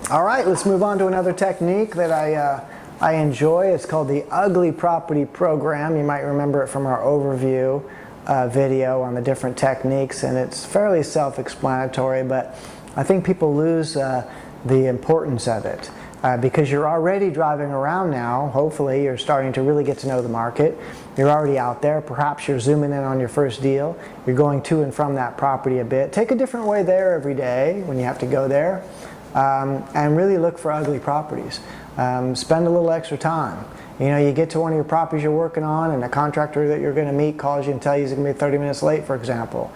All right, let's move on to another technique that I enjoy. It's called the Ugly Property Program. You might remember it from our overview video on the different techniques, and it's fairly self-explanatory, but I think people lose the importance of it because you're already driving around now. Hopefully you're starting to really get to know the market. You're already out there. Perhaps you're zooming in on your first deal. You're going to and from that property a bit. Take a different way there every day when you have to go there. And really look for ugly properties. Spend a little extra time. You know, you get to one of your properties you're working on and a contractor that you're going to meet calls you and tells you he's going to be 30 minutes late, for example.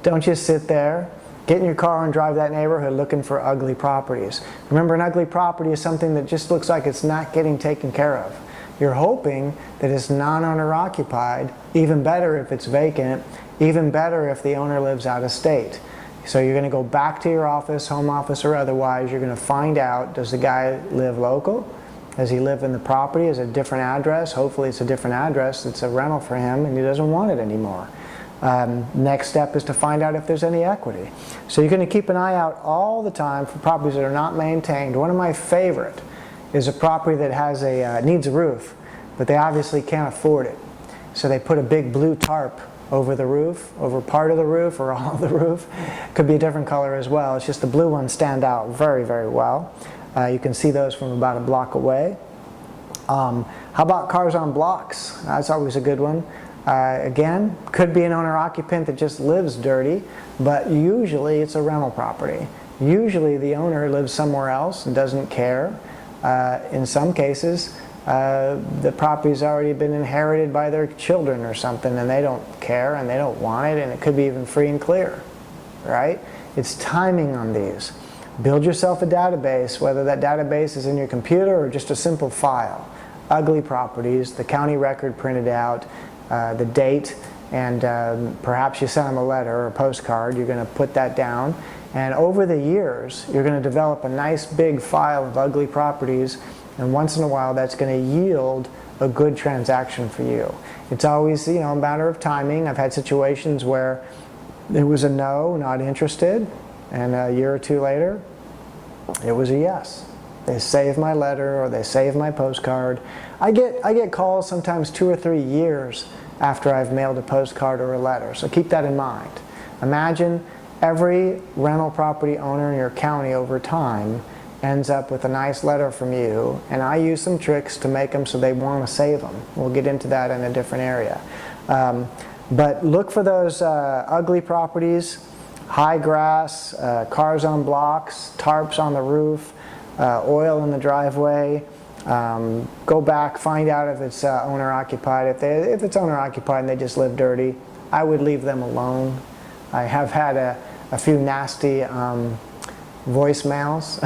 Don't just sit there. Get in your car and drive that neighborhood looking for ugly properties. Remember, an ugly property is something that just looks like it's not getting taken care of. You're hoping that it's non-owner occupied, even better if it's vacant, even better if the owner lives out of state. So you're going to go back to your office, home office or otherwise, you're going to find out, does the guy live local? Does he live in the property? Is it a different address? Hopefully it's a different address. It's a rental for him and he doesn't want it anymore. Next step is to find out if there's any equity. So you're going to keep an eye out all the time for properties that are not maintained. One of my favorite is a property that has needs a roof, but they obviously can't afford it. So they put a big blue tarp over the roof, over part of the roof or all of the roof. Could be a different color as well. It's just the blue ones stand out very, very well. You can see those from about a block away. How about cars on blocks? That's always a good one. Again, could be an owner-occupant that just lives dirty, but usually it's a rental property. Usually the owner lives somewhere else and doesn't care. In some cases, the property's already been inherited by their children or something and they don't care and they don't want it, and it could be even free and clear, right? It's timing on these. Build yourself a database, whether that database is in your computer or just a simple file. Ugly properties, the county record printed out, the date, and perhaps you send them a letter or a postcard. You're going to put that down, and over the years you're going to develop a nice big file of ugly properties, and once in a while that's going to yield a good transaction for you. It's always, you know, a matter of timing. I've had situations where there was a no, not interested, and a year or two later it was a yes. They saved my letter or they saved my postcard. I get calls sometimes 2 or 3 years after I've mailed a postcard or a letter, so keep that in mind. Imagine every rental property owner in your county over time ends up with a nice letter from you, and I use some tricks to make them so they want to save them. We'll get into that in a different area. But look for those ugly properties, high grass, cars on blocks, tarps on the roof, oil in the driveway. Go back, find out if it's owner occupied. If it's owner occupied and they just live dirty, I would leave them alone. I have had a few nasty voicemails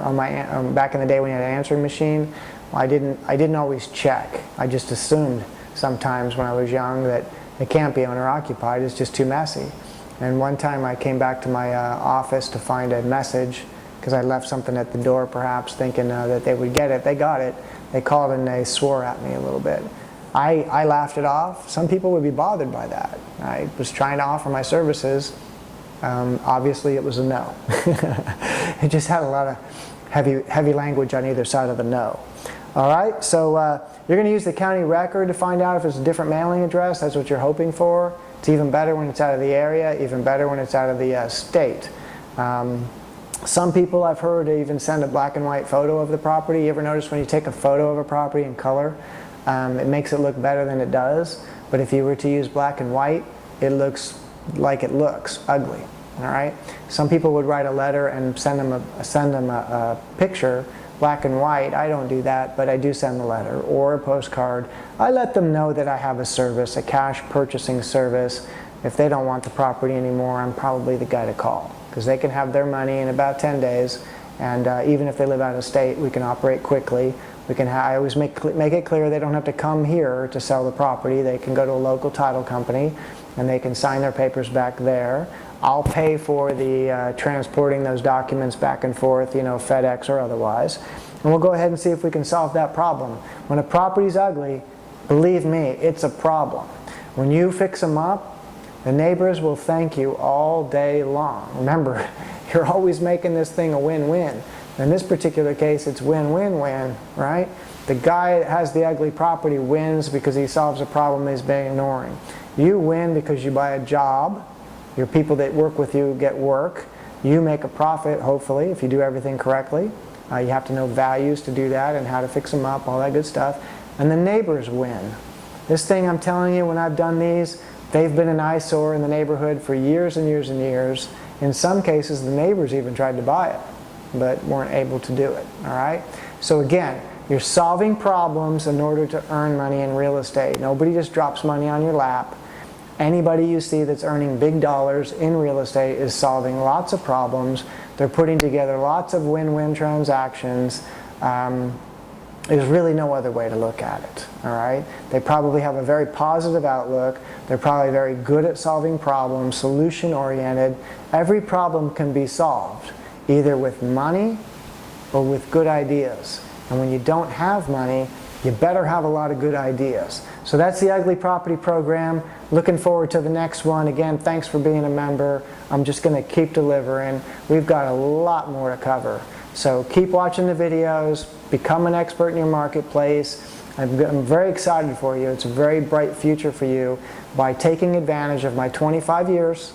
on my back in the day when you had an answering machine. Well, I didn't always check. I just assumed sometimes when I was young that it can't be owner occupied. It's just too messy. And one time I came back to my office to find a message because I left something at the door, perhaps thinking that they would get it. They got it. They called and they swore at me a little bit. I laughed it off. Some people would be bothered by that. I was trying to offer my services. Obviously it was a no. It just had a lot of heavy language on either side of the no. All right, so you're going to use the county record to find out if it's a different mailing address. That's what you're hoping for. It's even better when it's out of the area, even better when it's out of the state. Some people I've heard even send a black and white photo of the property. You ever notice when you take a photo of a property in color, it makes it look better than it does. But if you were to use black and white, it looks like it looks ugly. All right. Some people would write a letter and send them a picture, black and white. I don't do that, but I do send the letter or a postcard. I let them know that I have a service, a cash purchasing service. If they don't want the property anymore, I'm probably the guy to call, because they can have their money in about 10 days, and even if they live out of state, we can operate quickly. I always make it clear they don't have to come here to sell the property. They can go to a local title company and they can sign their papers back there. I'll pay for the transporting those documents back and forth, you know, FedEx or otherwise, and we'll go ahead and see if we can solve that problem. When a property's ugly, believe me, it's a problem. When you fix them up, the neighbors will thank you all day long. Remember, you're always making this thing a win-win. In this particular case, it's win-win-win, right? The guy that has the ugly property wins because he solves a problem he's been ignoring. You win because you buy a job. Your people that work with you get work. You make a profit, hopefully, if you do everything correctly. You have to know values to do that and how to fix them up, all that good stuff. And the neighbors win. This thing, I'm telling you, when I've done these, they've been an eyesore in the neighborhood for years and years and years. In some cases, the neighbors even tried to buy it, but weren't able to do it, all right? So again, you're solving problems in order to earn money in real estate. Nobody just drops money on your lap. Anybody you see that's earning big dollars in real estate is solving lots of problems. They're putting together lots of win-win transactions. There's really no other way to look at it, all right? They probably have a very positive outlook. They're probably very good at solving problems, solution-oriented. Every problem can be solved, either with money or with good ideas. And when you don't have money, you better have a lot of good ideas. So that's the Ugly Property Program. Looking forward to the next one. Again, thanks for being a member. I'm just going to keep delivering. We've got a lot more to cover. So keep watching the videos. Become an expert in your marketplace. I'm very excited for you. It's a very bright future for you by taking advantage of my 25 years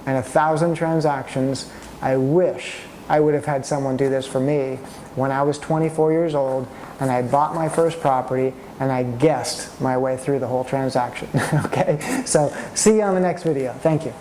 and 1,000 transactions. I wish I would have had someone do this for me when I was 24 years old and I bought my first property and I guessed my way through the whole transaction. Okay, so see you on the next video. Thank you.